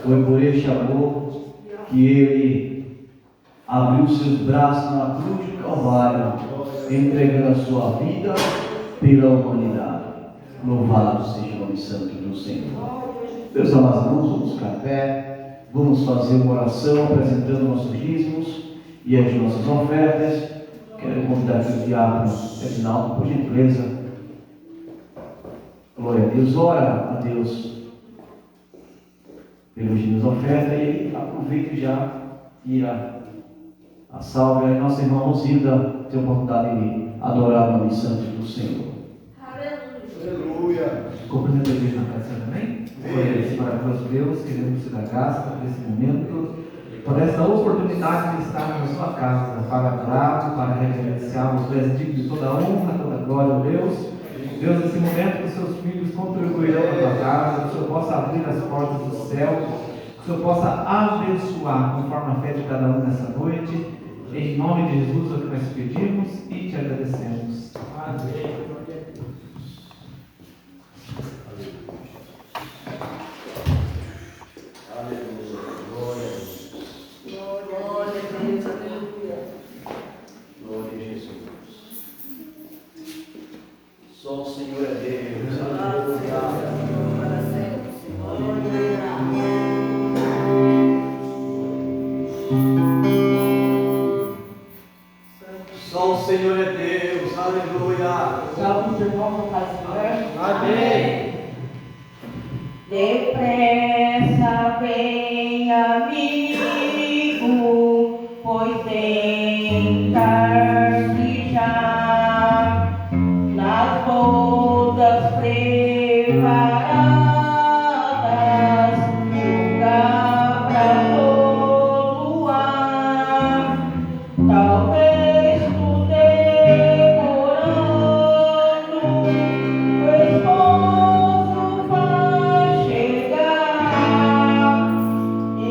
Foi por este amor que Ele abriu seus braços na cruz de Calvário, entregando a sua vida pela humanidade. Louvado seja o nome santo do Senhor. Meus amados irmãos, vamos ficar em pé, vamos fazer uma oração apresentando nossos dízimos e as nossas ofertas. Quero convidar aqui o diácono Reginaldo, por gentileza. Glória a Deus, ora a Deus pelos dízimos ofertas e aproveito já e a salve a nossa irmã Rosilda ter a oportunidade de adorar o nome santo do Senhor. Aleluia. Cumprimento a igreja na casa, amém? Glória a esse maravilhoso Deus, queremos te dar graça por esse momento, por essa oportunidade de estar na sua casa, para adorar, para reverenciar os pés dignos de toda honra, toda glória a Deus. Deus, nesse momento que seus filhos contribuirão na tua casa, que o Senhor possa abrir as portas do céu, que o Senhor possa abençoar conforme a fé de cada um nessa noite. Em nome de Jesus é o que nós pedimos e te agradecemos. Amém. Só o Senhor é Deus. Só o Senhor é Deus. Aleluia. Salve os irmãos da Senhor. Amém. Depressa vem, amigo, pois tem tarde já nas bodas preparadas, lugar pra luar. Talvez tu demorando, o esposo vai chegar e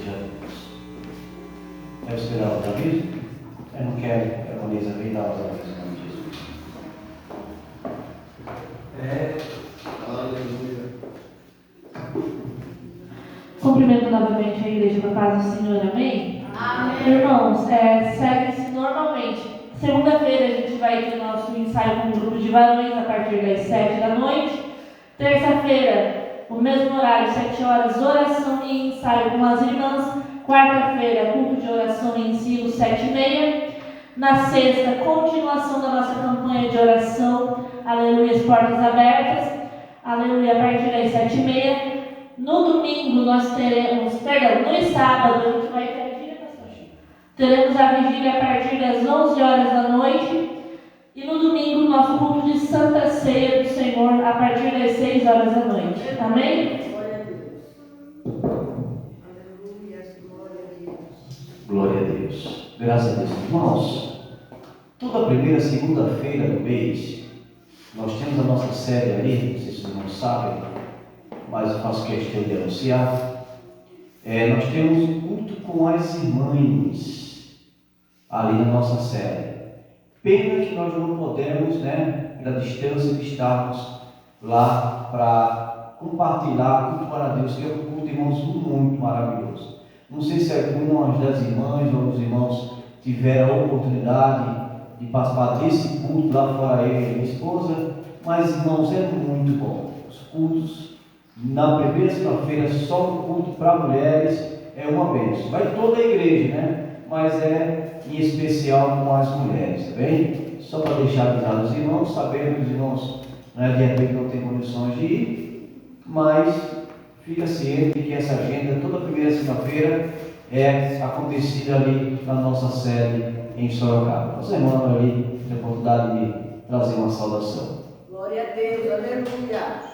seja Deus. Quero esperar outra vez? Eu não quero, Evangelista, vem dar outra vez, em nome de Jesus. Aleluia. Cumprimento novamente a igreja da paz do Senhor, amém? Amém. Irmãos, segue-se normalmente. Segunda-feira a gente vai ter nosso ensaio com o grupo de varões a partir das 7 da noite. Terça-feira, o mesmo horário, 7 horas, oração e ensaio com as irmãs. Quarta-feira, culto de oração e ensino, 7h30. Na sexta, continuação da nossa campanha de oração, aleluia, as portas abertas, aleluia, a partir das 7h30. No domingo nós teremos, no sábado a gente vai ter a vigília, pastor Chico. Teremos a vigília a partir das 11 horas da noite. E no domingo, nosso culto de Santa Ceia do Senhor, a partir das 6 horas da noite. Amém? Glória a Deus. Aleluia, glória a Deus. Glória a Deus. Graças a Deus. Irmãos, toda primeira segunda-feira do mês, nós temos a nossa série ali, não sei se vocês não sabem, mas eu faço questão de anunciar. Nós temos um culto com as irmãs ali na nossa série. Pena que nós não podemos, da distância de estarmos lá para compartilhar, cultuar a Deus, que é um culto, irmãos, muito maravilhoso. Não sei se algumas das irmãs ou os irmãos tiveram a oportunidade de participar desse culto lá fora, eu e minha esposa, mas, irmãos, é muito bom. Os cultos, na primeira segunda-feira, só o culto para mulheres é uma bênção. Vai toda a igreja, mas em especial com as mulheres, tá bem? Só para deixar avisado os irmãos, sabendo que os irmãos de repente não têm condições de ir, mas fica ciente que essa agenda, toda primeira segunda-feira, é acontecida ali na nossa sede em Sorocaba. Os irmãos ali têm a oportunidade de trazer uma saudação. Glória a Deus, aleluia.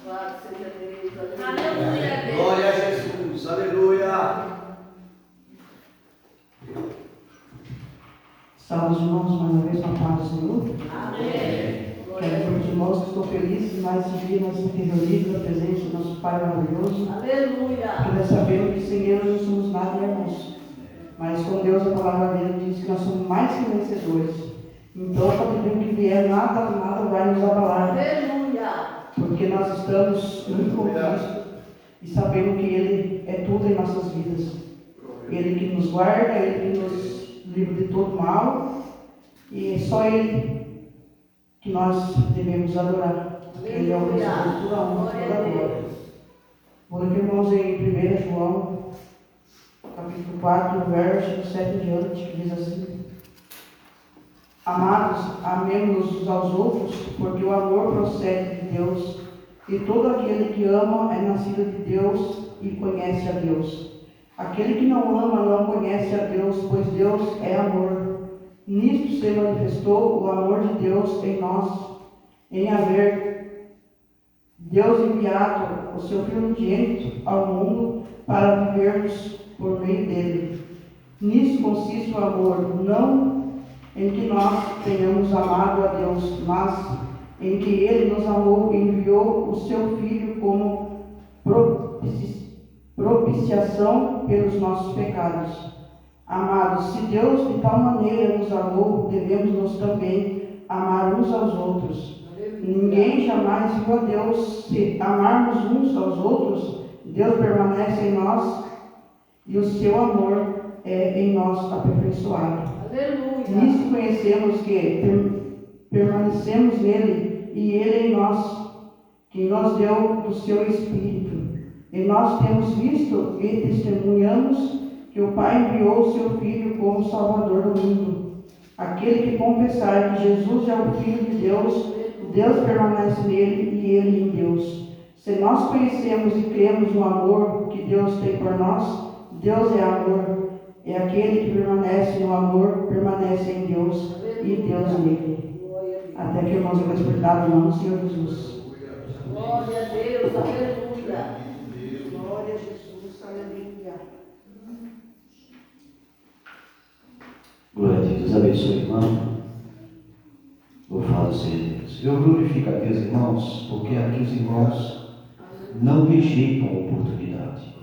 Louvado seja Deus, aleluia. Glória a Jesus, aleluia. Salve os irmãos, mais uma vez, com a paz do Senhor. Amém. Quero dizer aos irmãos que estou feliz mais esse dia nós interreunidos na presença do nosso Pai maravilhoso. Aleluia. Porque nós sabemos que sem Deus não somos nada, irmãos. Mas com Deus a palavra dele diz que nós somos mais que vencedores. Então, quando vem que vier, nada vai nos abalar. Aleluia. Porque nós estamos muito com Cristo e sabemos que Ele é tudo em nossas vidas. Ele que nos guarda, Ele que nos livra de todo mal, e é só Ele que nós devemos adorar. Ele é o vencedor de toda a honra, toda a glória. Vou aqui, irmãos, em 1 João, capítulo 4, verso 7 em diante, que diz assim: Amados, amemos uns aos outros, porque o amor procede de Deus, e todo aquele que ama é nascido de Deus e conhece a Deus. Aquele que não ama não conhece a Deus, pois Deus é amor. Nisto se manifestou o amor de Deus em nós, em haver Deus enviado o seu Filho unigênito ao mundo para vivermos por meio dele. Nisso consiste o amor, não em que nós tenhamos amado a Deus, mas em que Ele nos amou e enviou o seu Filho como propiciação pelos nossos pecados. Amados, se Deus de tal maneira nos amou, devemos nós também amar uns aos outros. Ninguém jamais viu a Deus. Se amarmos uns aos outros, Deus permanece em nós e o seu amor é em nós aperfeiçoado. Aleluia. Nisso conhecemos que permanecemos nele e ele em nós, que nos deu do seu Espírito. E nós temos visto e testemunhamos que o Pai enviou o seu Filho como Salvador do mundo. Aquele que confessar que Jesus é o Filho de Deus, Deus permanece nele e ele em Deus. Se nós conhecemos e cremos no amor que Deus tem por nós, Deus é amor. E aquele que permanece no amor, permanece em Deus e Deus nele. Até que irmãos, eu vou explicar o nome do Senhor Jesus. Glória a Deus, aleluia. Glória a Jesus, aleluia. Glória a Deus, abençoe, irmão. Vou falar do Senhor. Deus. Eu glorifico a Deus, irmãos, porque aqui os irmãos não rejeitam a oportunidade.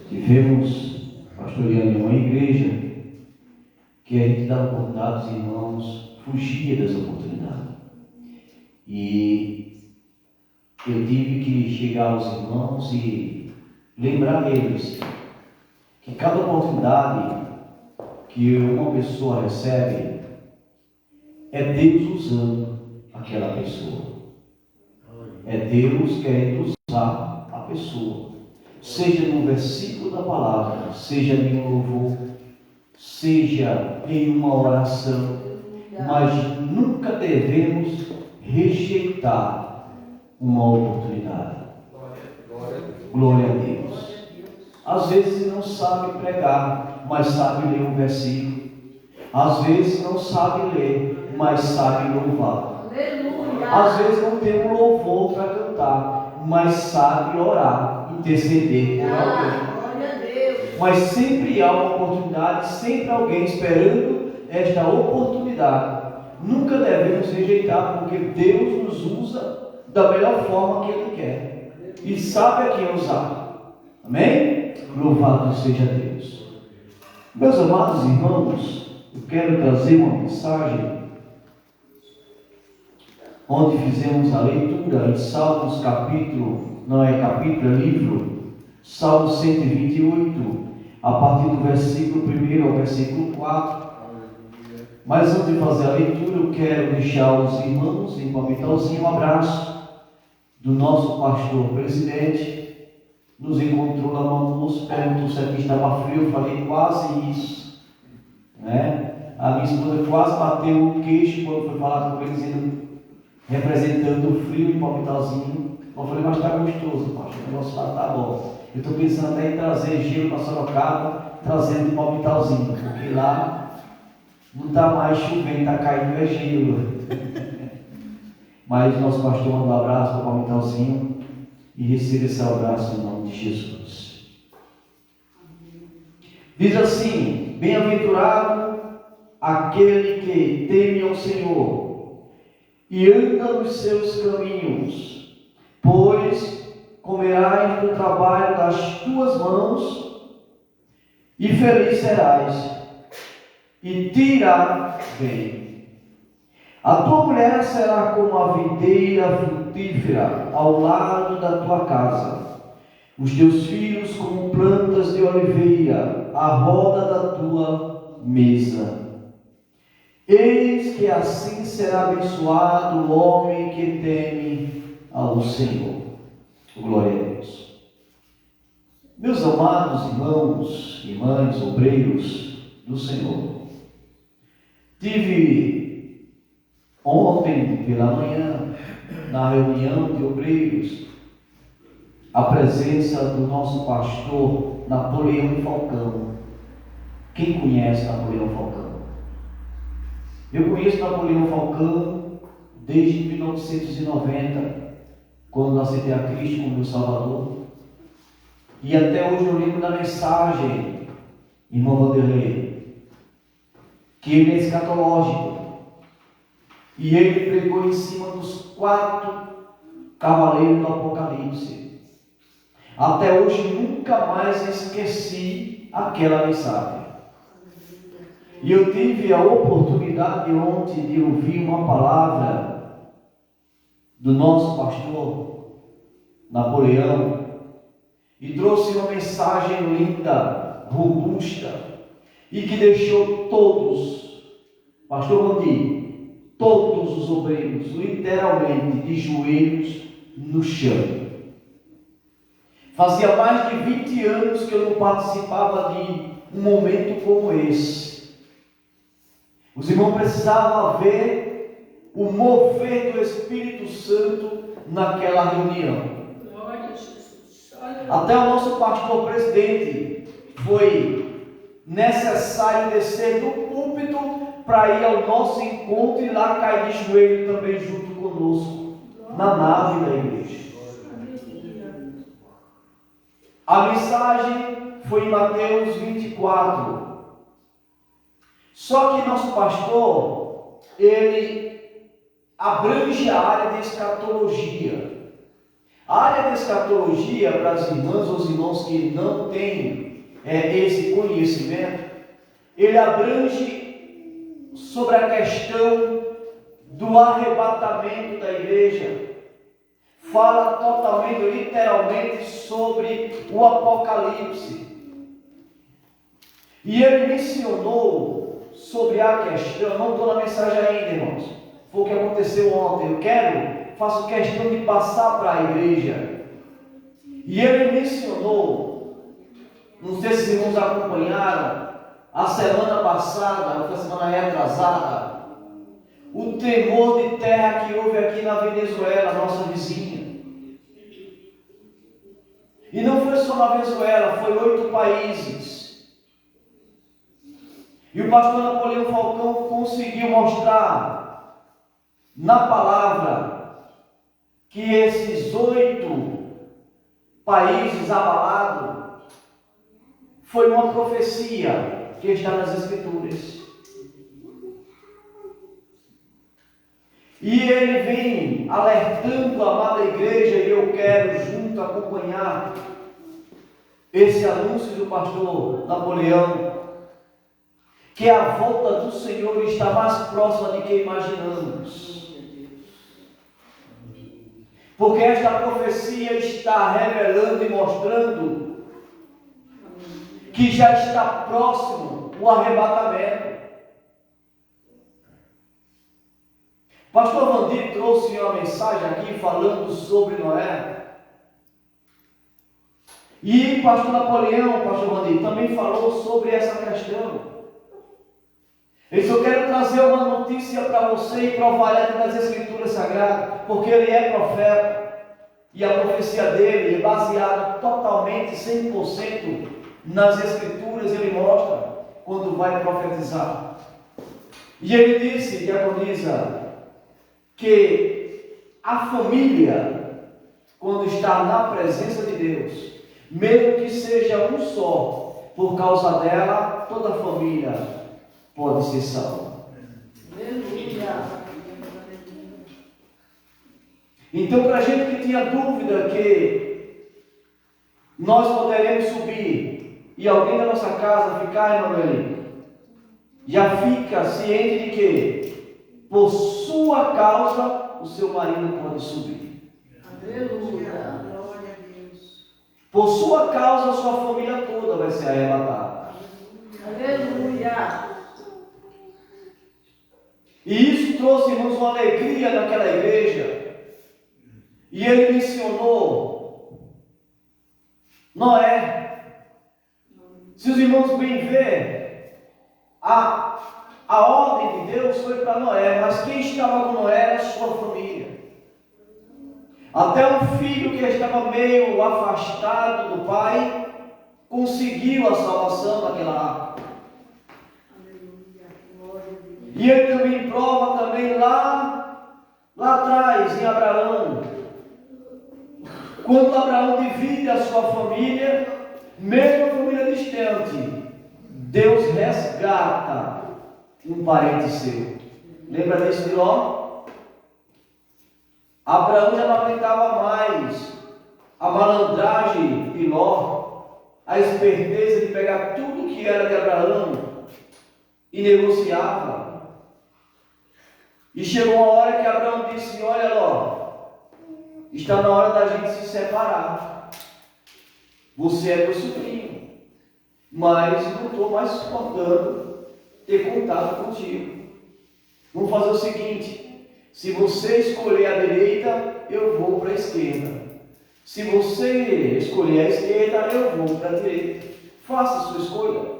Tivemos, pastoreando uma igreja, que a gente dá oportunidade aos irmãos, fugia das oportunidades. E eu tive que chegar aos irmãos e lembrar eles que cada oportunidade que uma pessoa recebe é Deus usando aquela pessoa. É Deus querendo usar a pessoa. Seja no versículo da palavra, seja em um louvor, seja em uma oração, mas nunca devemos rejeitar uma oportunidade. Glória a Deus. Às vezes não sabe pregar, mas sabe ler um versículo. Às vezes não sabe ler, mas sabe louvar. Às vezes não tem um louvor para cantar, mas sabe orar, interceder por alguém. Mas sempre há uma oportunidade, sempre alguém esperando esta oportunidade. Nunca devemos rejeitar, porque Deus nos usa da melhor forma que Ele quer e sabe a quem usar. Amém? Louvado seja Deus. Meus amados irmãos, eu quero trazer uma mensagem onde fizemos a leitura em Salmos livro Salmo 128, a partir do versículo 1 ao versículo 4. Mas antes de fazer a leitura, eu quero deixar aos irmãos em Palmitalzinho um abraço do nosso pastor presidente. Nos encontrou lá no almoço, perguntou se aqui estava frio, eu falei quase isso, né? A minha esposa quase bateu o queixo quando foi falar com eles, representando o frio em Palmitalzinho. Eu falei, mas está gostoso, pastor, o negócio lá está bom. Eu estou pensando até em trazer gelo para Sorocaba, trazendo de Palmitalzinho, porque lá não está mais chovendo, está caindo gelo. Mas nosso pastor manda um abraço para o Palmitalzinho e receba esse abraço em nome de Jesus. Diz assim: bem-aventurado aquele que teme ao Senhor e anda nos seus caminhos, pois comerás do trabalho das tuas mãos e feliz serás, e te irá bem. A tua mulher será como a videira frutífera ao lado da tua casa, os teus filhos como plantas de oliveira à roda da tua mesa. Eis que assim será abençoado o homem que teme ao Senhor. Glória a Deus. Meus amados irmãos, irmãs, obreiros do Senhor, tive ontem pela manhã, na reunião de obreiros, a presença do nosso pastor Napoleão Falcão. Quem conhece Napoleão Falcão? Eu conheço Napoleão Falcão desde 1990, quando aceitei a Cristo como meu Salvador. E até hoje eu lembro da mensagem, irmão Vanderlei, que ele é escatológico. E ele pregou em cima dos 4 cavaleiros do Apocalipse. Até hoje nunca mais esqueci aquela mensagem. E eu tive a oportunidade ontem de ouvir uma palavra do nosso pastor Napoleão, e trouxe uma mensagem linda, robusta, e que deixou todos, pastor Vandir, todos os obreiros, literalmente de joelhos no chão. Fazia mais de 20 anos que eu não participava de um momento como esse. Os irmãos precisavam ver o mover do Espírito Santo naquela reunião. Até o nosso pastor presidente foi necessário descer do púlpito para ir ao nosso encontro e lá cair de joelho também junto conosco, na nave da igreja. A mensagem foi em Mateus 24. Só que nosso pastor, ele abrange a área de escatologia. A área de escatologia, para as irmãs ou os irmãos que não têm esse conhecimento, ele abrange sobre a questão do arrebatamento da igreja. Fala totalmente, literalmente, sobre o Apocalipse. E ele mencionou sobre a questão, não estou na mensagem ainda, irmãos, foi o que aconteceu ontem, faço questão de passar para a igreja. E ele mencionou, não sei se os irmãos acompanharam, a semana passada, a semana retrasada, o tremor de terra que houve aqui na Venezuela, nossa vizinha. E não foi só na Venezuela, foi 8 países. E o pastor Napoleão Falcão conseguiu mostrar na palavra que esses 8 países abalados foi uma profecia que está nas Escrituras. E ele vem alertando a amada igreja, e eu quero junto acompanhar esse anúncio do pastor Napoleão, que a volta do Senhor está mais próxima do que imaginamos. Porque esta profecia está revelando e mostrando que já está próximo o arrebatamento. Pastor Vandir trouxe uma mensagem aqui falando sobre Noé. E pastor Napoleão, pastor Vandir, também falou sobre essa questão. Eu só quero trazer uma notícia para você e provar ela nas Escrituras Sagradas, porque ele é profeta. E a profecia dele é baseada totalmente, 100% nas Escrituras. Ele mostra quando vai profetizar. E ele disse, diaconisa, que a família, quando está na presença de Deus, mesmo que seja um só, por causa dela, toda a família pode ser salva. Aleluia. Então, para a gente que tinha dúvida que nós poderemos subir e alguém da nossa casa ficar, Emanuel, já fica ciente de que, por sua causa, o seu marido pode subir. Aleluia. Por sua causa, a sua família toda vai ser arrebatada. Aleluia. E isso trouxe, irmãos, uma alegria naquela igreja. E ele mencionou Noé. Se os irmãos bem ver, a ordem de Deus foi para Noé, mas quem estava com Noé era a sua família. Até um filho que estava meio afastado do pai conseguiu a salvação daquela arca. E ele também prova também lá atrás em Abraão, quando Abraão divide a sua família, mesmo a família distante, Deus resgata um parente seu. Lembra disso de Ló? Abraão já não aguentava mais a malandragem de Ló, a esperteza de pegar tudo que era de Abraão e negociava. E chegou uma hora que Abraão disse: olha, Ló, está na hora da gente se separar. Você é meu sobrinho, mas não estou mais suportando ter contato contigo. Vamos fazer o seguinte: se você escolher a direita, eu vou para a esquerda. Se você escolher a esquerda, eu vou para a direita. Faça a sua escolha.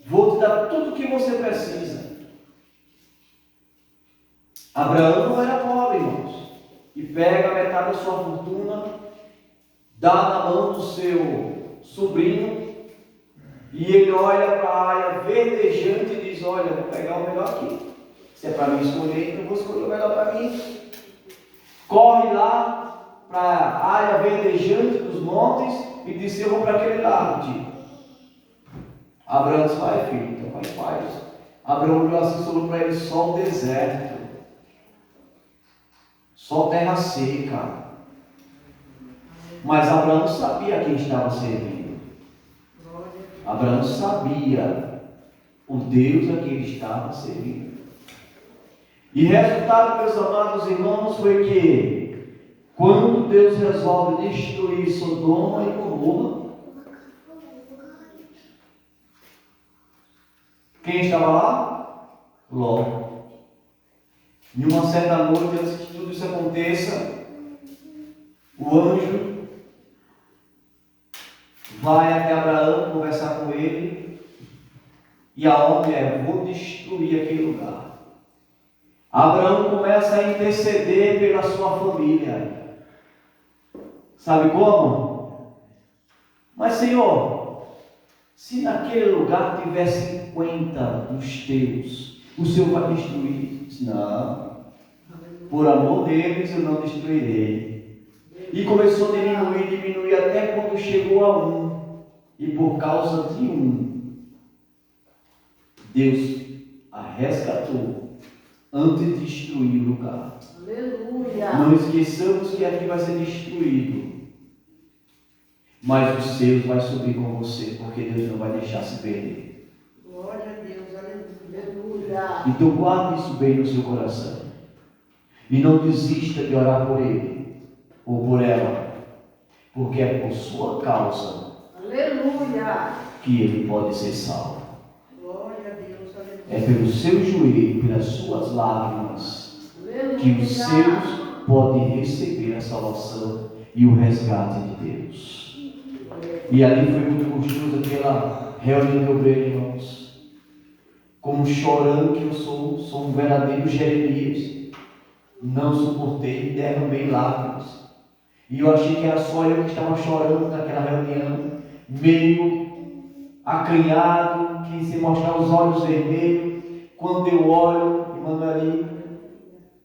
Vou te dar tudo o que você precisa. Abraão não era pobre, irmãos, e pega metade da sua fortuna, dá na mão do seu sobrinho, e ele olha para a área verdejante e diz: olha, vou pegar o melhor aqui. Se é para mim escolher, então eu vou escolher o melhor para mim. Corre lá para a área verdejante dos montes e diz: eu vou para aquele lado, tio. Abraão disse: vai, filho, então vai, faz. Abraão olhou assim, falou para ele: só o deserto. só terra seca. Mas Abraão sabia quem estava servindo. Abraão sabia o Deus a quem ele estava servindo. E resultado, meus amados irmãos, foi que quando Deus resolve destruir Sodoma e Gomorra, quem estava lá? Ló. Em uma certa noite, antes que tudo isso aconteça, o anjo vai até Abraão conversar com ele, e a ordem é: vou destruir aquele lugar. Abraão começa a interceder pela sua família. Sabe como? Mas Senhor, se naquele lugar tiver 50 dos teus, o Senhor vai destruir? Não, por amor deles eu não destruirei. E começou a diminuir até quando chegou a 1. E por causa de 1, Deus a resgatou antes de destruir o lugar. Aleluia. Não esqueçamos que aqui vai ser destruído, mas os seus vai subir com você, porque Deus não vai deixar se perder. Glória a Deus, Aleluia. Então guarde isso bem no seu coração. E não desista de orar por ele ou por ela, porque é por sua causa Aleluia. que ele pode ser salvo. glória a Deus, aleluia. É pelo seu joelho, pelas suas lágrimas, Aleluia. que os seus podem receber a salvação e o resgate de Deus. E ali foi muito gostoso aquela reunião de obreiros, irmãos. Como chorando que eu sou um verdadeiro Jeremias. Não suportei e derramei lágrimas. E eu achei que era só eu que estava chorando naquela reunião, meio acanhado, que se mostrar os olhos vermelhos. Quando eu olho, Emanueli,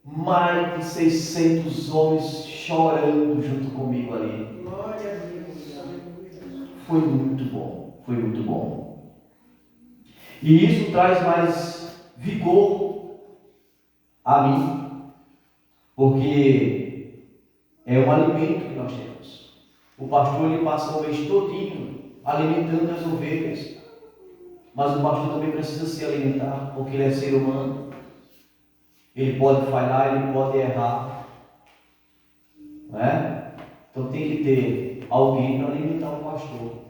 mais de 600 homens chorando junto comigo ali. Glória a Deus, aleluia. Foi muito bom, foi muito bom. E isso traz mais vigor a mim, porque é um alimento que nós temos. O pastor ele passa o mês todinho alimentando as ovelhas, mas o pastor também precisa se alimentar, porque ele é ser humano. Ele pode falhar, ele pode errar, não é? Então tem que ter alguém para alimentar o pastor.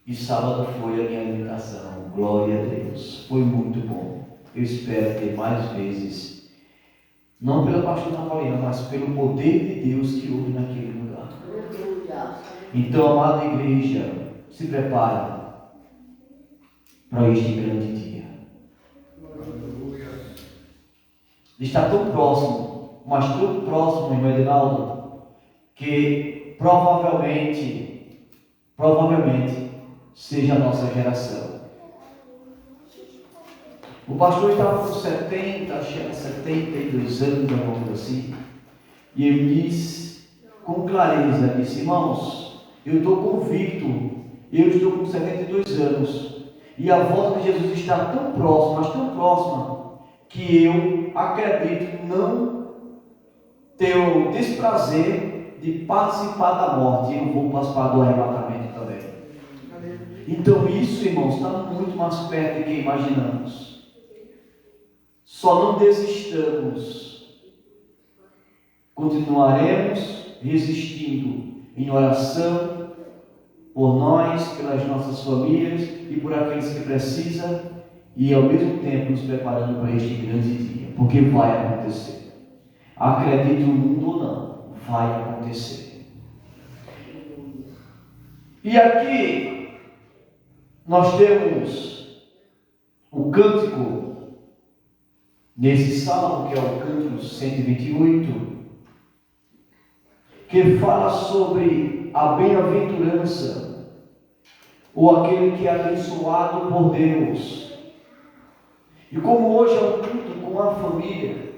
E sábado foi a minha alimentação. Glória a Deus. Foi muito bom. Eu espero ter mais vezes. Não pelo pastor Napoleão, mas pelo poder de Deus que houve naquele lugar. Aleluia. Então, amada igreja, se prepare para este grande dia. Está tão próximo, mas tão próximo, irmão Edinaldo, que provavelmente seja a nossa geração. O pastor estava com 72 anos, alguma coisa assim, e ele disse com clareza, disse: irmãos, eu estou convicto, eu estou com 72 anos, e a volta de Jesus está tão próxima, mas tão próxima, que eu acredito não ter o desprazer de participar da morte, e eu vou participar do arrebatamento também. Então isso, irmãos, está muito mais perto do que imaginamos. Só não desistamos. Continuaremos resistindo em oração por nós, pelas nossas famílias e por aqueles que precisam, e ao mesmo tempo nos preparando para este grande dia, porque vai acontecer. Acredite no mundo ou não, vai acontecer. E aqui nós temos o cântico nesse salmo, que é o cântico 128, que fala sobre a bem-aventurança, ou aquele que é abençoado por Deus. E como hoje é um culto com a família,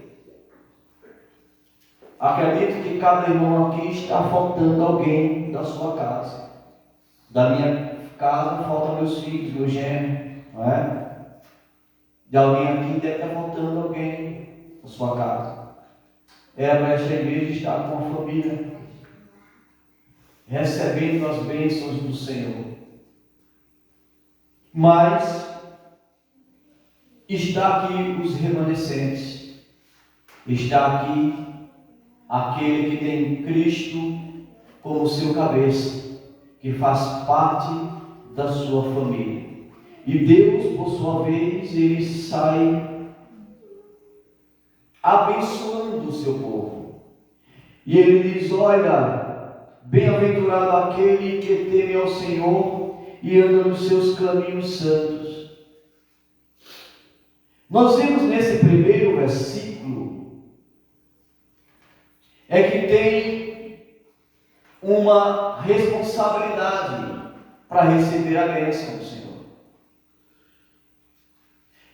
acredito que cada irmão aqui está faltando alguém da sua casa. Da minha casa faltam meus filhos, meu genro, não é? De alguém aqui deve estar faltando alguém da sua casa. era para esta igreja estar com a família, recebendo as bênçãos do Senhor. Mas está aqui os remanescentes, está aqui aquele que tem Cristo como seu cabeça, que faz parte da sua família. E Deus, por sua vez, ele sai abençoando o seu povo. E ele diz: olha, bem-aventurado aquele que teme ao Senhor e anda nos seus caminhos santos. Nós vemos nesse primeiro versículo é que tem uma responsabilidade para receber a bênção do Senhor.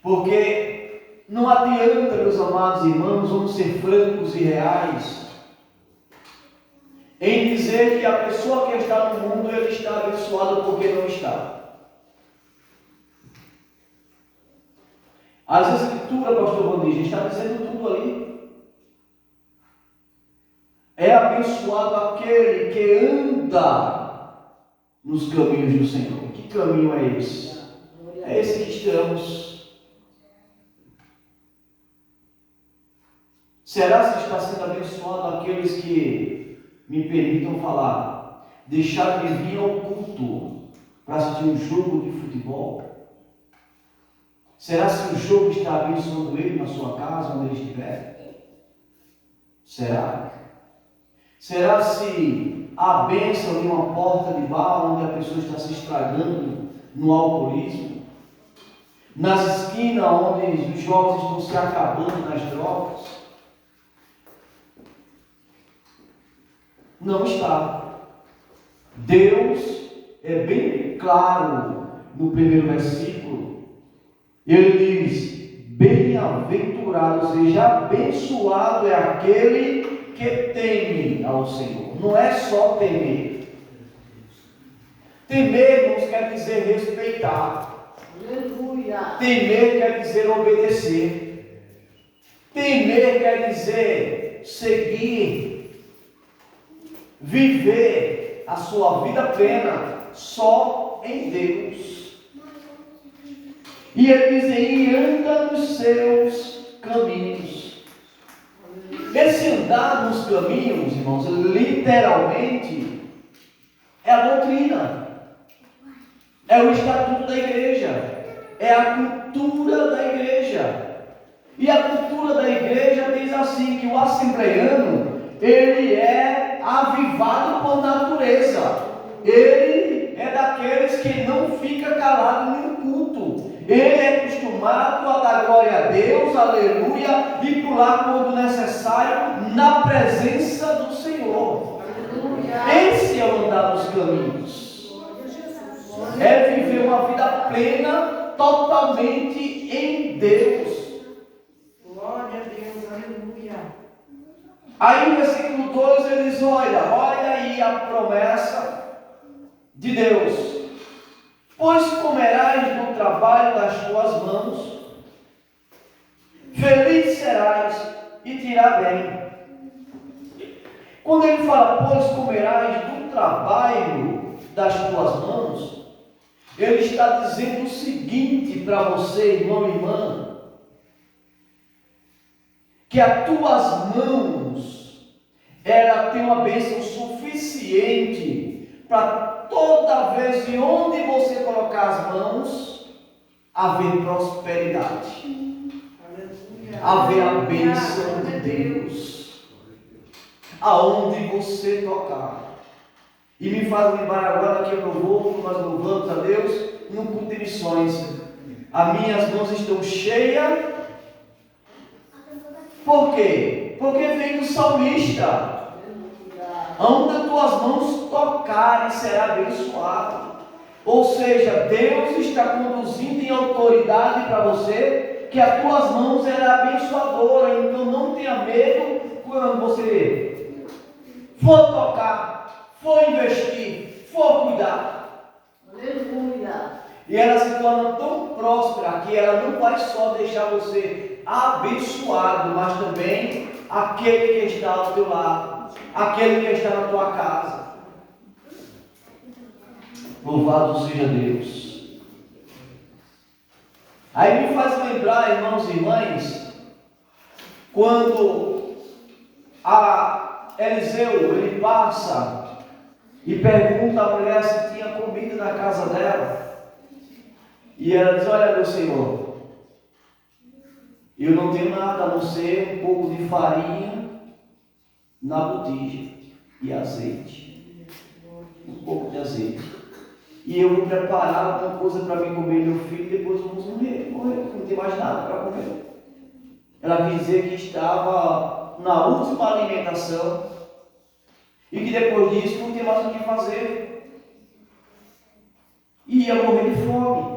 Porque não adianta, meus amados irmãos, vamos ser francos e reais, em dizer que a pessoa que está no mundo, ele está abençoada porque não está. As Escrituras, pastor Vandir, está dizendo tudo ali. É abençoado aquele que anda nos caminhos do Senhor. Que caminho é esse? É esse que estamos. Será que está sendo abençoado aqueles que, me permitam falar, deixaram de vir ao culto para assistir um jogo de futebol? Será que o jogo está abençoando ele na sua casa, onde ele estiver? Será? Será se a bênção de uma porta de bar onde a pessoa está se estragando no alcoolismo? Nas esquinas onde os jovens estão se acabando nas drogas? Não está. Deus é bem claro no primeiro versículo. Ele diz: bem-aventurado, ou seja, abençoado é aquele que teme ao Senhor. Não é só temer. Temer não quer dizer respeitar. Aleluia. Temer quer dizer obedecer. Temer quer dizer seguir, viver a sua vida plena só em Deus. E ele diz aí: anda nos seus caminhos. Esse andar nos caminhos, irmãos, literalmente é a doutrina, é o estatuto da igreja, é a cultura da igreja. E a cultura da igreja diz assim, que o assembleiano, ele é avivado por natureza. Ele é daqueles que não fica calado em um culto. Ele é acostumado a dar glória a Deus, aleluia, e pular quando necessário na presença do Senhor. Aleluia. Esse é o andar nos caminhos. É viver uma vida plena, totalmente em Deus. Glória a Deus, aleluia. Aí no versículo 2 ele diz: olha aí a promessa de Deus. Pois comerás do trabalho das tuas mãos, feliz serás e te irá bem. Quando ele fala, pois comerás do trabalho das tuas mãos, ele está dizendo o seguinte para você, irmão e irmã: que as tuas mãos, ela tem uma bênção suficiente para toda vez de onde você colocar as mãos, haver prosperidade, haver a bênção de Deus, aonde você tocar. E me faz lembrar agora que eu vou, nós louvamos a Deus no culto de missões. As minhas mãos estão cheias. Por quê? Porque vem do salmista: onde as tuas mãos tocarem será abençoado. Ou seja, Deus está conduzindo em autoridade para você, que as tuas mãos serão abençoadoras. Então não tenha medo quando você for tocar, for investir, for cuidar. Aleluia. E ela se torna tão próspera que ela não vai só deixar você abençoado, mas também aquele que está ao teu lado, aquele que está na tua casa. Louvado seja Deus. Aí me faz lembrar, irmãos e irmãs, quando Eliseu, ele passa e pergunta à mulher se tinha comida na casa dela. E ela diz: olha, meu senhor, eu não tenho nada a não ser um pouco de farinha na botija e azeite. Um pouco de azeite. E eu vou preparar alguma coisa para mim comer meu filho e depois vamos morrer, não tem mais nada para comer. Ela quis dizer que estava na última alimentação e que depois disso não tem mais o que fazer. E ia morrer de fome.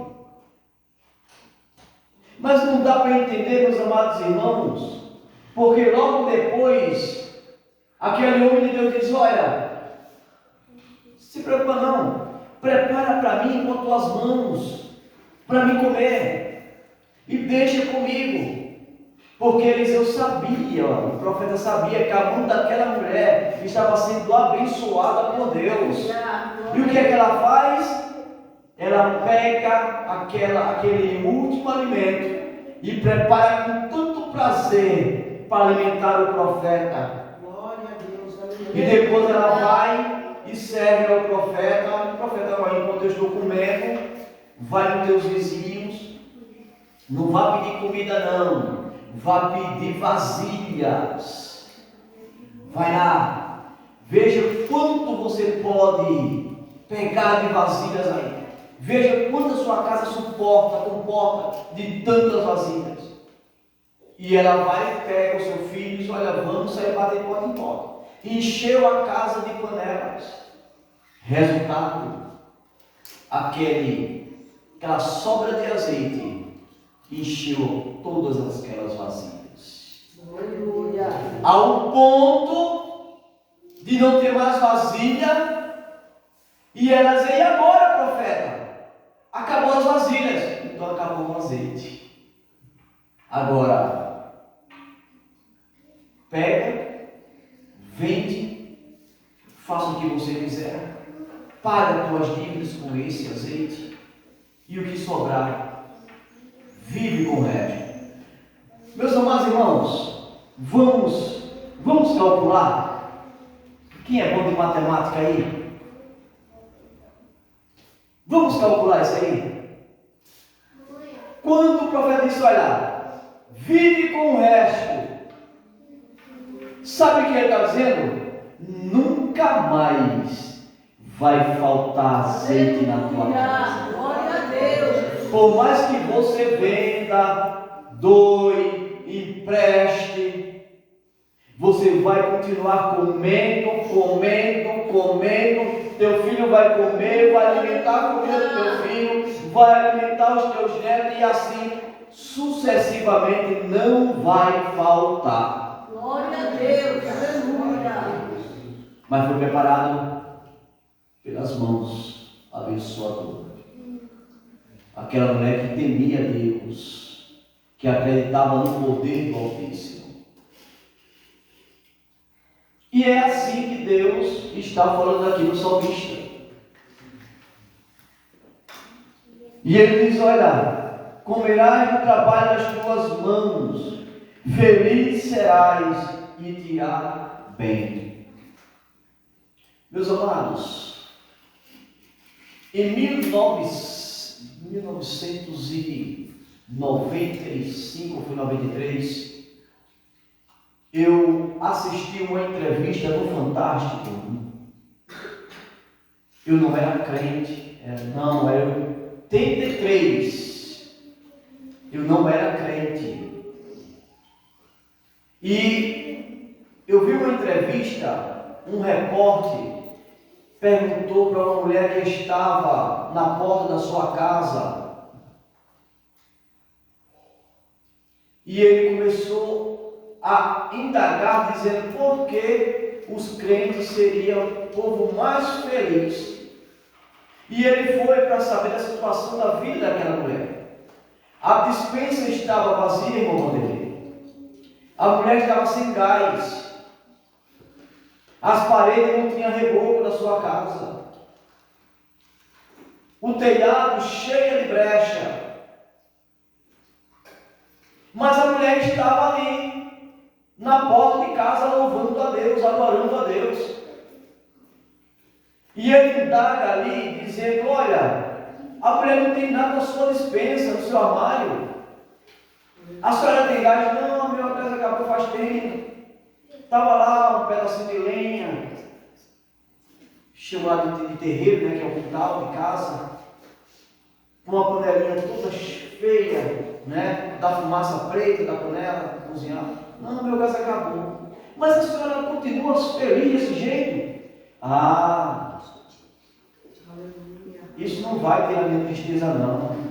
Mas não dá para entender, meus amados irmãos, porque logo depois, aquele homem de Deus diz: olha, se preocupa não, prepara para mim com as tuas mãos, para mim comer, e deixa comigo. Porque Eliseu sabia, o profeta sabia que a mão daquela mulher estava sendo abençoada por Deus. E o que é que ela faz? Ela pega aquele último alimento e prepara com tanto prazer para alimentar o profeta. Glória a Deus. E depois ela vai e serve ao profeta. O profeta vai, enquanto eu estou comendo, vai nos teus vizinhos, não vá pedir comida não, vá pedir vasilhas. Vai lá, veja quanto você pode pegar de vasilhas aí. Veja quanto a sua casa comporta de tantas vasilhas. E ela vai e pega o seu filho e diz: olha, vamos sair bater de porta em porta. Encheu a casa de panelas. Resultado, aquela sobra de azeite encheu todas aquelas vasilhas. Aleluia. Ao ponto de não ter mais vasilha. E ela dizia: e agora, profeta? Acabou as vasilhas. Então acabou o azeite. Agora, pega, vende, faça o que você quiser, paga tuas dívidas com esse azeite, e o que sobrar, vive com o resto. Meus amados irmãos, vamos calcular. Quem é bom de matemática aí? Vamos calcular isso aí? Quando o profeta disse: olha, vive com o resto, sabe o que ele está dizendo? Nunca mais vai faltar azeite na tua casa. Glória a Deus. Por mais que você venda, doe, empreste, você vai continuar comendo. Teu filho vai comer, vai alimentar a comida do teu filho, vai alimentar os teus netos, e assim sucessivamente não vai faltar. Glória a Deus. Aleluia. Mas foi preparado pelas mãos abençoadoras. Aquela mulher que temia Deus, que acreditava no poder do Altíssimo. E é assim que Deus está falando aqui no salmista. E ele diz: olha, comerás do trabalho das tuas mãos, feliz serás e te irá bem. Meus amados, em 1995, foi 93, eu assisti uma entrevista no Fantástico. Eu não era crente, era 83. Eu não era crente. E eu vi uma entrevista, um repórter perguntou para uma mulher que estava na porta da sua casa. E ele começou a indagar, dizendo por que os crentes seriam o povo mais feliz. E ele foi para saber da situação da vida daquela mulher. A despensa estava vazia, irmão Vanderlei. A mulher estava sem gás. As paredes não tinham reboco da sua casa. O telhado cheio de brecha. Mas a mulher estava ali, na porta de casa, louvando a Deus, adorando a Deus. E ele indaga ali, dizendo: olha, a mulher não tem nada na sua despensa, no seu armário. A senhora tem gás? Não, a minha casa acabou faz tempo. Estava lá um pedacinho de lenha, chamado de terreiro, né, que é o quintal de casa, uma panelinha toda feia, né, da fumaça preta da panela, cozinhar. Não, meu gás acabou. Mas a senhora continua feliz desse jeito? Ah, isso não vai ter a minha tristeza não.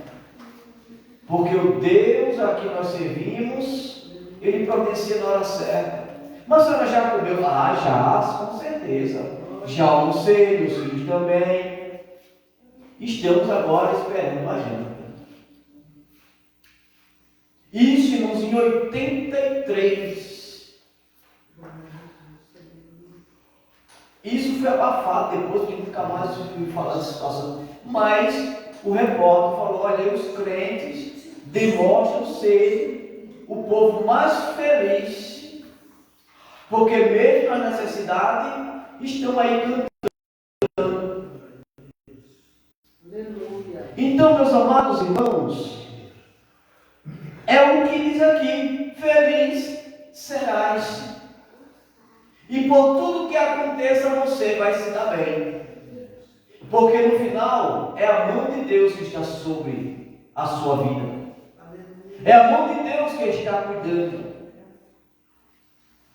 Porque o Deus a quem nós servimos, Ele providencia na hora certa. Mas a senhora já comeu? Ah, já, com certeza. Já almocei, meus filhos também. Estamos agora esperando a janta. Isso, irmãos, em 83. Isso foi abafado depois, que nunca mais ouvi falar dessa situação. Mas o repórter falou: olha, os crentes demonstram ser o povo mais feliz, porque mesmo na necessidade estão aí cantando. Então, meus amados irmãos, é o que diz aqui: feliz serás. E por tudo que aconteça, você vai se dar bem. Porque no final é a mão de Deus que está sobre a sua vida. É a mão de Deus que está cuidando.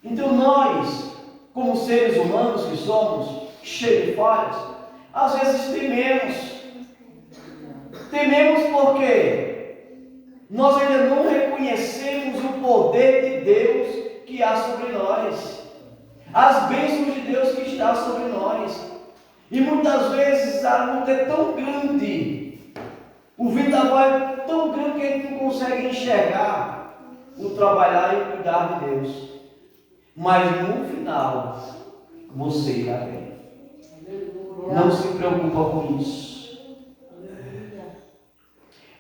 Então nós, como seres humanos que somos, cheios de falhas, às vezes tememos. Tememos porque nós ainda não reconhecemos o poder de Deus que há sobre nós. As bênçãos de Deus que está sobre nós. E muitas vezes a luta é tão grande, o vendaval é tão grande que a gente não consegue enxergar o trabalhar e o cuidar de Deus. Mas no final, você irá bem. Não se preocupa com isso.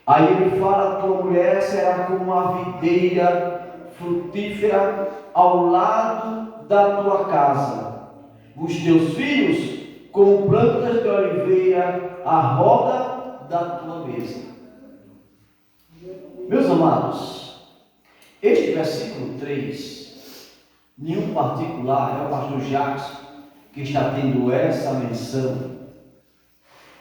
Aí ele fala: tua mulher será como uma videira frutífera ao lado da tua casa. Os teus filhos como plantas de oliveira à roda da tua mesa. Meus amados, este versículo 3, nenhum particular, é o pastor Jacques que está tendo essa menção.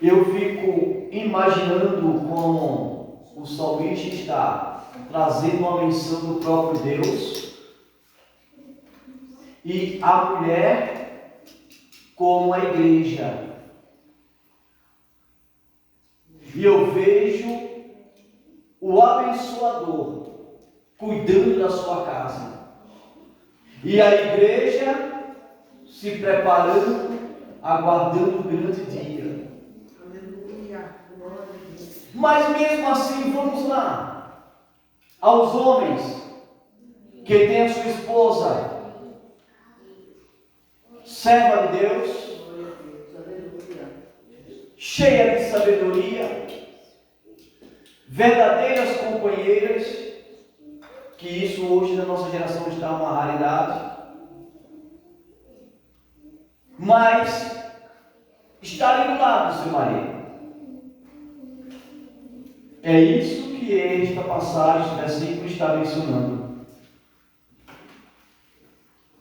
Eu fico imaginando como o salmista está trazendo uma menção do próprio Deus e a mulher como a igreja. E eu vejo o abençoador cuidando da sua casa e a igreja se preparando, aguardando o grande dia. Mas mesmo assim, vamos lá, aos homens que têm a sua esposa serva de Deus, cheia de sabedoria, verdadeiras companheiras, que isso hoje na nossa geração está uma raridade, mas está ali do lado do seu marido. É isso que esta passagem, este versículo está mencionando.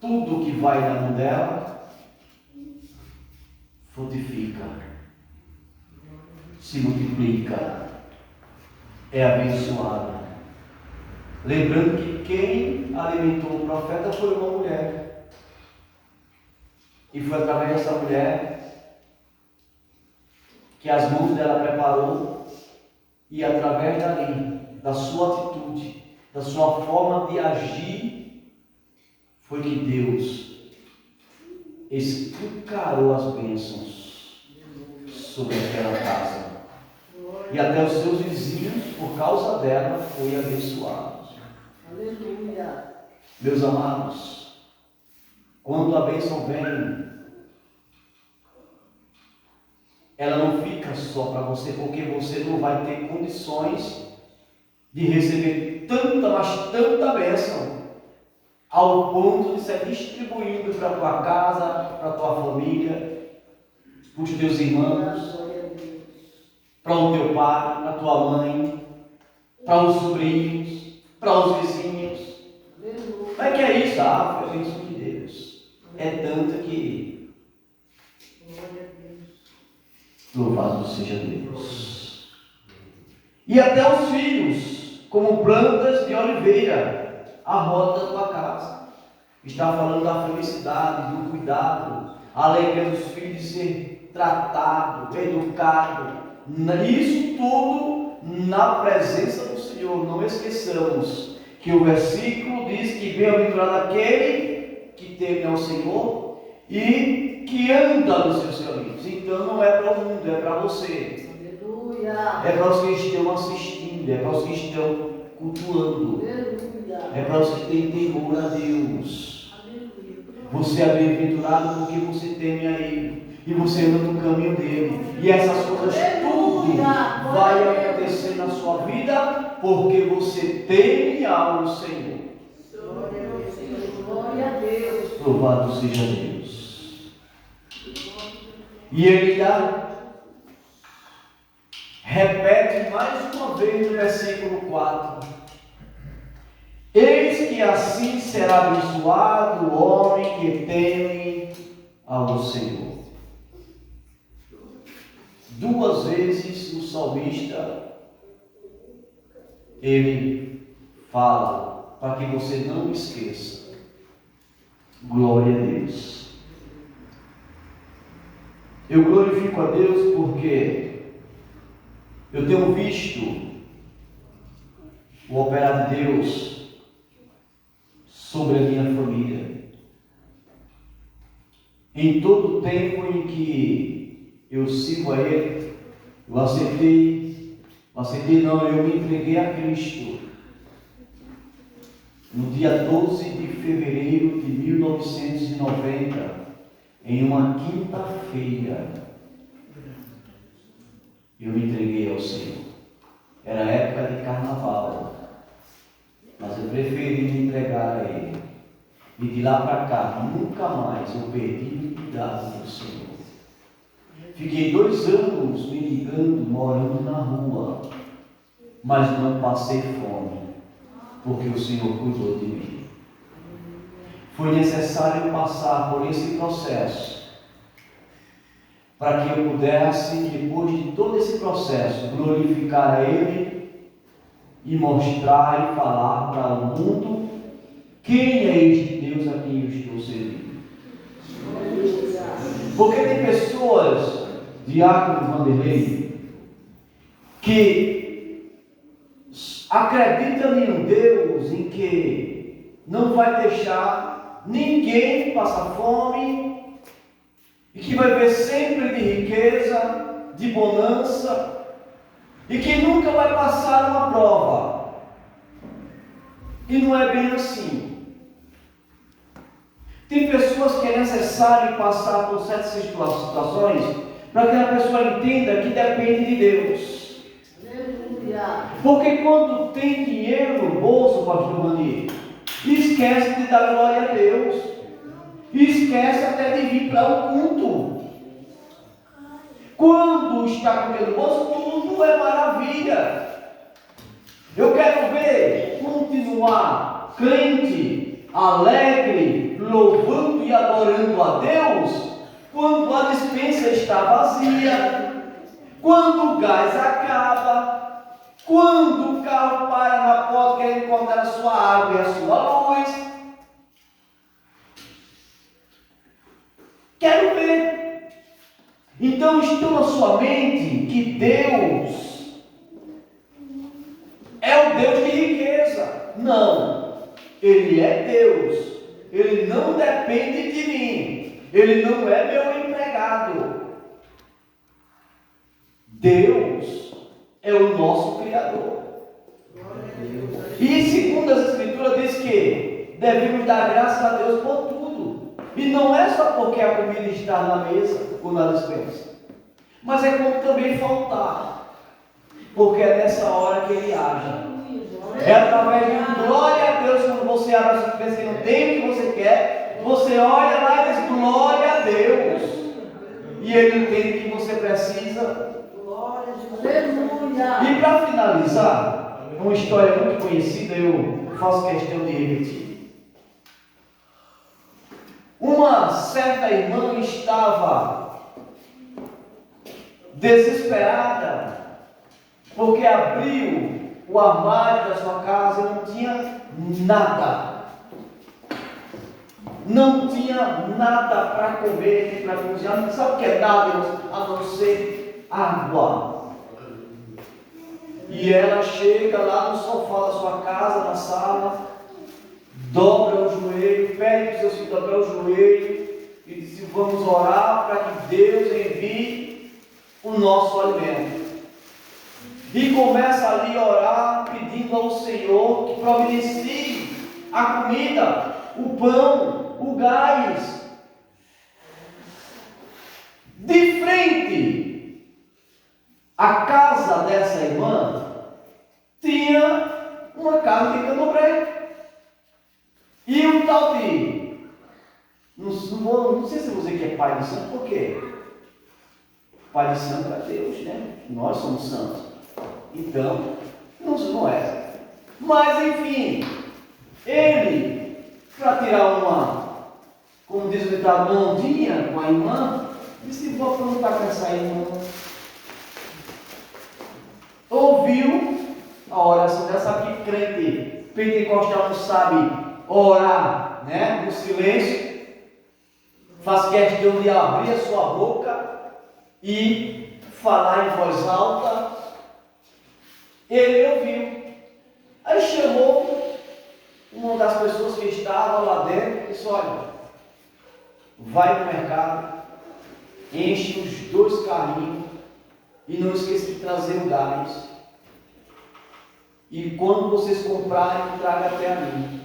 Tudo que vai na mão dela frutifica, se multiplica, é abençoada. Lembrando que quem alimentou o profeta foi uma mulher, e foi através dessa mulher que as mãos dela preparou, e através dali, da sua atitude, da sua forma de agir, foi que Deus escancarou as bênçãos sobre aquela casa. E até os seus vizinhos, por causa dela, foi abençoado. Aleluia. Meus amados, quando a bênção vem, ela não fica só para você, porque você não vai ter condições de receber tanta, mas tanta bênção, ao ponto de ser distribuído para a tua casa, para a tua família, para os teus irmãos, para o teu pai, para a tua mãe, para os sobrinhos, para os vizinhos. Como é que é isso? Ah, foi a bênção de Deus. É tanto que... Louvado seja Deus. E até os filhos, como plantas de oliveira, à roda da tua casa. Está falando da felicidade, do cuidado, a alegria dos filhos de ser tratado, educado. Isso tudo na presença do Senhor. Não esqueçamos que o versículo diz que bem-aventurado aquele que teme ao Senhor e que anda nos seus caminhos. Então não é para o mundo, é para você. Aleluia. É para os que estão assistindo, é para os que estão cultuando, é para os que têm temor a Deus. Você é bem-aventurado porque você teme a Ele e você anda no caminho dele, e essas coisas tudo vai acontecer na sua vida porque você teme ao Senhor. Glória a Deus. Louvado seja Deus. E ele repete mais uma vez no versículo 4: eis que assim será abençoado o homem que teme ao Senhor. Duas vezes o salmista ele fala, para que você não esqueça. Glória a Deus. Eu glorifico a Deus porque eu tenho visto o operar de Deus sobre a minha família. Em todo o tempo em que eu sirvo a Ele, eu me entreguei a Cristo no dia 12 de fevereiro de 1990, em uma quinta-feira. Eu me entreguei ao Senhor. Era época de carnaval, mas eu preferi me entregar a Ele. E de lá para cá, nunca mais eu perdi o cuidado do Senhor. Fiquei 2 anos me ligando, morando na rua, mas não passei fome, porque o Senhor cuidou de mim. Foi necessário passar por esse processo, para que eu pudesse, depois de todo esse processo, glorificar a Ele e mostrar e falar para o mundo quem é este Deus a quem eu estou servindo. Porque tem pessoas, Diácono Vanderlei, que acreditam em um Deus em que não vai deixar ninguém passar fome e que vai ver sempre de riqueza, de bonança e que nunca vai passar uma prova. E não é bem assim. Tem pessoas que é necessário passar por certas situações para que a pessoa entenda que depende de Deus. Aleluia. Porque quando tem dinheiro no bolso, pastor Mani, esquece de dar glória a Deus. Esquece até de vir para o culto. Quando está com dinheiro no bolso, tudo é maravilha. Eu quero ver continuar crente, alegre, louvando e adorando a Deus, quando a despensa está vazia, quando o gás acaba, quando o carro para na porta querendo encontrar a sua água e a sua luz. Quero ver. Então estou na sua mente que Deus é o Deus de riqueza. Não, Ele é Deus. Ele não depende de mim. Ele não é meu empregado. Deus é o nosso Criador. E segundo as Escrituras diz que devemos dar graças a Deus por tudo. E não é só porque a comida está na mesa ou na despensa, mas é como também faltar, porque é nessa hora que Ele age. É através de glória a Deus. Quando você abre a sua despensa e não tem o que você quer, você olha lá e diz glória a Deus, e Ele entende que você precisa. Aleluia. E para finalizar, uma história muito conhecida, eu faço questão de repetir. Uma certa irmã estava desesperada, porque abriu o armário da sua casa e não tinha nada. Não tinha nada para comer, nem para cozinhar. Não sabe o que é nada a não ser água. E ela chega lá no sofá da sua casa, na sala, dobra o joelho, pede para os seus filhos dobrar o joelho e diz: vamos orar para que Deus envie o nosso alimento. E começa ali a orar, pedindo ao Senhor que providencie a comida, o pão, o gás. De frente à casa dessa irmã tinha uma casa de candomblé. E um tal de, não sei se eu vou dizer que é pai de santo, por quê? Pai de santo é Deus, né? Nós somos santos. Então, não é. Mas enfim, ele, para tirar uma, como diz o ditado, uma ondinha com a irmã, disse: vou perguntar com essa irmã. Ouviu a oração dessa, sabe que crente pentecostal não sabe orar, né? No silêncio, faz questão de abrir a sua boca e falar em voz alta. Ele ouviu, aí chamou uma das pessoas que estava lá dentro e disse: olha, vai no mercado, enche os 2 carrinhos e não esqueça de trazer o gás. E quando vocês comprarem, traga até a mim.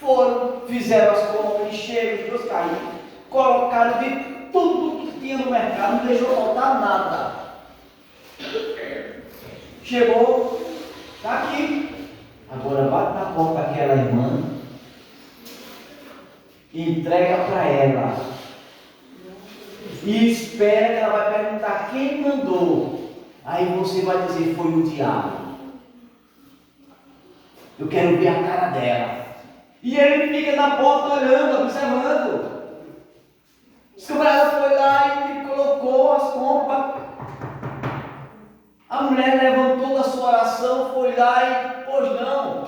Foram, fizeram as compras, encheram os 2 carrinhos, colocaram de tudo que tinha no mercado, não deixou faltar nada. Chegou, está aqui. Agora bate na porta daquela irmã, entrega para ela e espera que ela vai perguntar quem mandou. Aí você vai dizer: foi o diabo. Eu quero ver a cara dela. E ele fica na porta olhando, observando. O camarada foi lá e colocou as compras. A mulher levantou da sua oração, foi lá e: pois não,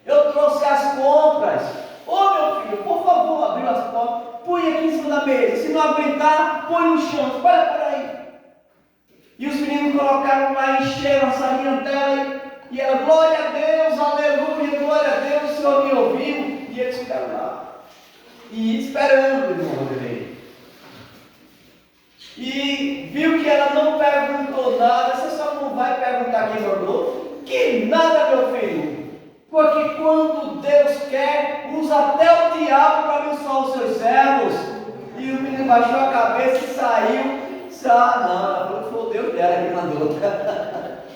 eu trouxe as compras. Ô meu filho, por favor, abriu as portas, põe aqui em cima da mesa. Se não aguentar, põe no chão, espalha por aí. E os meninos colocaram lá, encheram a salinha dela e ela: glória a Deus, aleluia, glória a Deus, o Senhor me ouviu. E eles ficaram lá e esperando o irmão dele. E viu que ela não perguntou nada. Você só não vai perguntar quem mandou? Que nada, meu filho. Porque quando Deus quer, usa até o diabo para abençoar os seus servos. E o menino baixou a cabeça e saiu. Ah, não, ela falou que foi o Deus dela que mandou.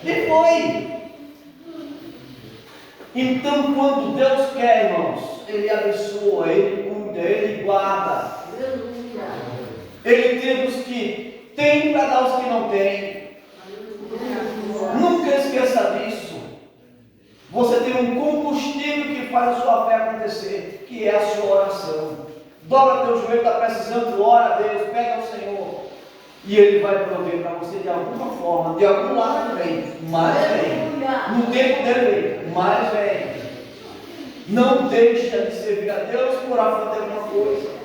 E foi. Então, quando Deus quer, irmãos, Ele abençoa, Ele cuida, Ele guarda. Ele tem os que tem para dar os que não têm. Nunca esqueça disso. Você tem um combustível que faz a sua fé acontecer, que é a sua oração. Dobra teu joelho, está precisando, ora a Deus, pega ao Senhor. E Ele vai prover para você de alguma forma, de algum lado vem, mas vem. No tempo dele vem, mas vem. Não deixa de servir a Deus por falta de alguma coisa.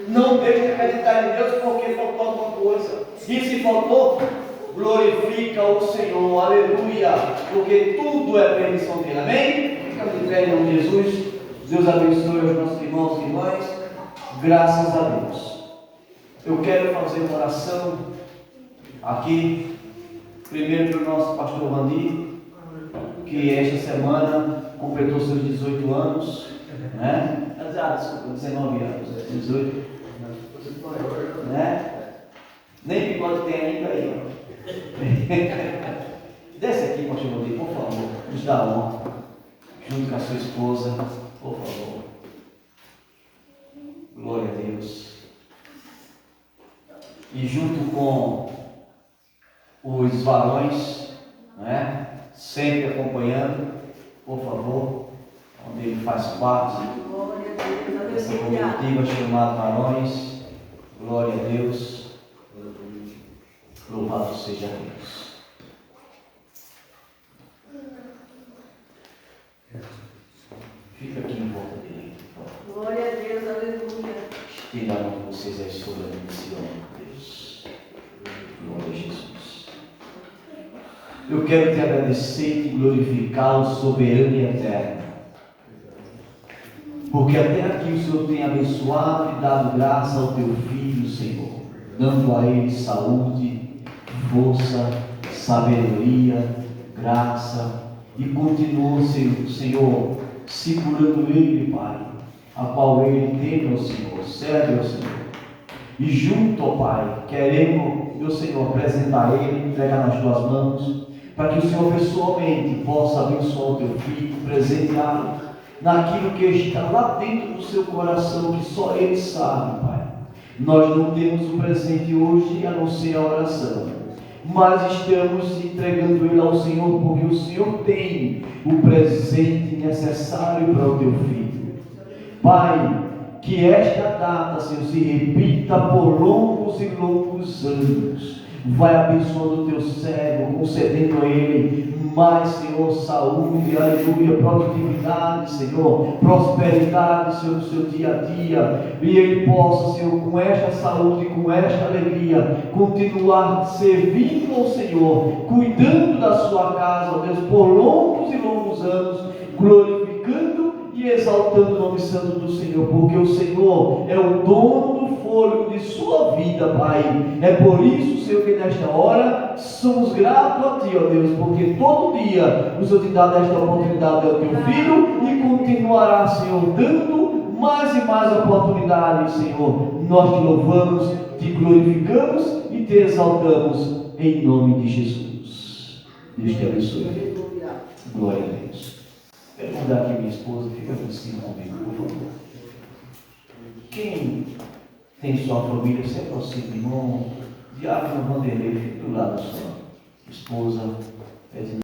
Não deixe de acreditar em Deus porque faltou alguma coisa. E se faltou, glorifica o Senhor, aleluia, porque tudo é permissão dele, amém? Fica de pé em nome de Jesus. Deus abençoe os nossos irmãos e irmãs, graças a Deus. Eu quero fazer uma oração aqui, primeiro para o nosso pastor Randi, que esta semana completou seus 18 anos, né? Desculpa, 19 anos, 18, né? Nem bigode tem ainda aí, ó. Desce aqui, pastor Rodrigo, por favor, nos dá honra, junto com a sua esposa, por favor. Glória a Deus. E junto com os varões, né? Sempre acompanhando, por favor, onde ele faz parte dessa comitiva chamada varões. Glória a Deus. Louvado seja Deus. Fica aqui em volta dele, por favor. Glória a Deus, aleluia. Estenda a mão de vocês aí sobre a missão, Deus. Glória a Jesus. Eu quero te agradecer e te glorificar, o soberano e eterno. Porque até aqui o Senhor tem abençoado e dado graça ao teu filho, Senhor, dando a ele saúde, força, sabedoria, graça, e continua, Senhor, segurando ele, Pai, a qual ele teme, ó Senhor, serve ao Senhor. E junto, ó Pai, queremos, meu Senhor, apresentar ele, entregar nas tuas mãos, para que o Senhor pessoalmente possa abençoar o teu filho, presenteá-lo naquilo que está lá dentro do seu coração, que só ele sabe, Pai. Nós não temos o presente hoje a não ser a oração, mas estamos entregando ele ao Senhor, porque o Senhor tem o presente necessário para o teu filho. Pai, que esta data, Senhor, se repita por longos e longos anos. Vai abençoando o teu servo, concedendo a ele mais, Senhor, saúde, aleluia, produtividade, Senhor, prosperidade, Senhor, no seu dia a dia, e ele possa, Senhor, com esta saúde, com esta alegria, continuar servindo ao Senhor, cuidando da sua casa, ó Deus, por longos e longos anos, glorificando e exaltando o nome santo do Senhor, porque o Senhor é o dono do fôlego de sua vida, Pai. É por isso, Senhor, que nesta hora somos gratos a Ti, ó Deus, porque todo dia o Senhor te dá esta oportunidade ao Teu Filho e continuará, Senhor, dando mais e mais oportunidades, Senhor. Nós Te louvamos, Te glorificamos e Te exaltamos em nome de Jesus. Deus te abençoe. Glória a Deus. Quero mandar aqui minha esposa, fica por cima comigo, por favor. Quem tem sua família, se aproxime, irmão. Diácono Vanderlei, fique do lado da sua esposa.